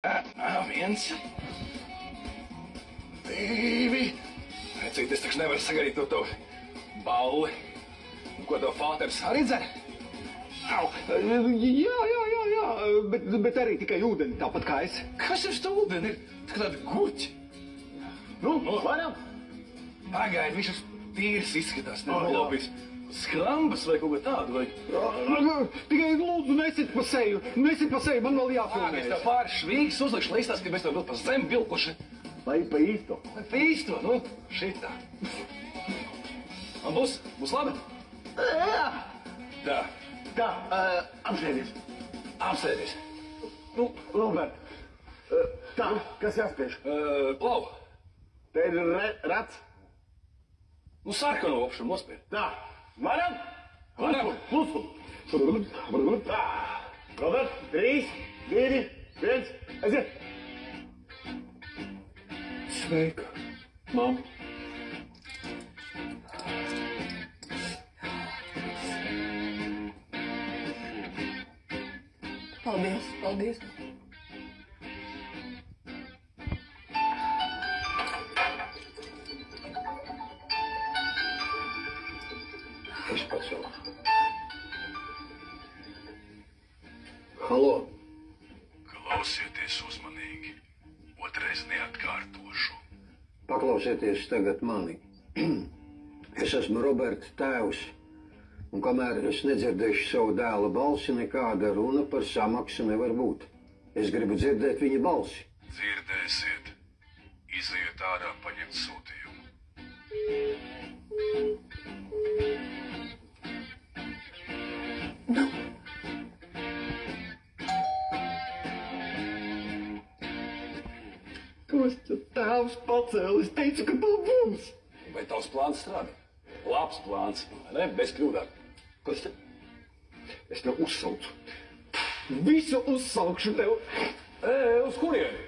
Viens, divi. Redzīt, es taču nevaru sagarīt to balli. Un ko to fāters arī dzer? Au. Jā, bet arī tikai ūdeni, tāpat kā es. Kas jums to ūdeni ir? Tādi guķi. Nu, varam? Pagaid, viņš uz tīrs izskatās, nevalobis. Skrambas vai kaut ko tādu, vai? Tikai lūdzu, nesit pa seju, man vēl jāfilmē. Es tev pāris švīgas uzlikšu, lai izstāst, ka mēs tev vēl pa zem vilkuši. Vai pa īsto? Vai pa īsto, nu, šitā. Man būs labi? Jā. Tā, Apsēdies. apsēdies. Nu, Robert, tā, kas jāspiež? Plau, Te ir rats. nu sarkano opšanu nospied. Tā, varam? Varam. Lūdzu. Tā, Robert, 3, 2, 1, aiziet. Sveika. Mamma. Paldies. Es pats vēl. Halo. Klausieties uzmanīgi. Otrais neatkārtošu. Paklausieties tagad mani. Es esmu Roberta tēvs, un kamēr es nedzirdēšu savu dēla balsi, nekāda runa par samaksu nevar būt. Es gribu dzirdēt viņa balsi. Dzirdēsiet. Iziet ārā paņemt sūtījumu. Kostja, tēvs pacēl, es teicu, ka tā būs. Vai tavs plāns strādā? Labs plāns, ne? Bez kļūdām. Kostja, es tev uzsaucu. Visu uzsaukšu tev. Uz kurieni?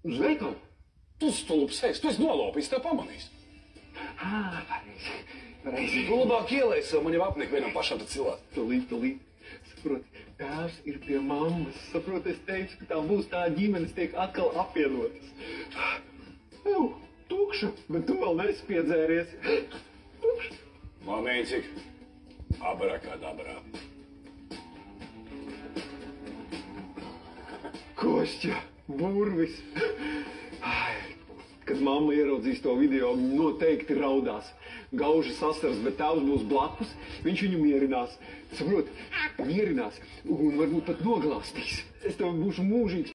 Uz veikalu. Tu stulbs esi, tu esi nolopis, tev pamanīs. Pareizi. Tu labāk ielēji sev, man jau apnika vienam pašam tad cilāt. Tūlīt. Saproti, tēvs ir pie mammas. Saproti, es teicu, ka tā būs tā ģimenes tiek atkal apvienotas. Tukša, bet tu vēl neesi piedzēries. Tukša. Mamīcik, abrakadabrā. Kostja, burvis. Kad mamma ieraudzīs to video, noteikti raudās. Gauži sasars, bet tēvs būs blakus, viņš viņu mierinās. Saproti, mierinās un varbūt pat noglāstīs. Es tev būšu mūžīgs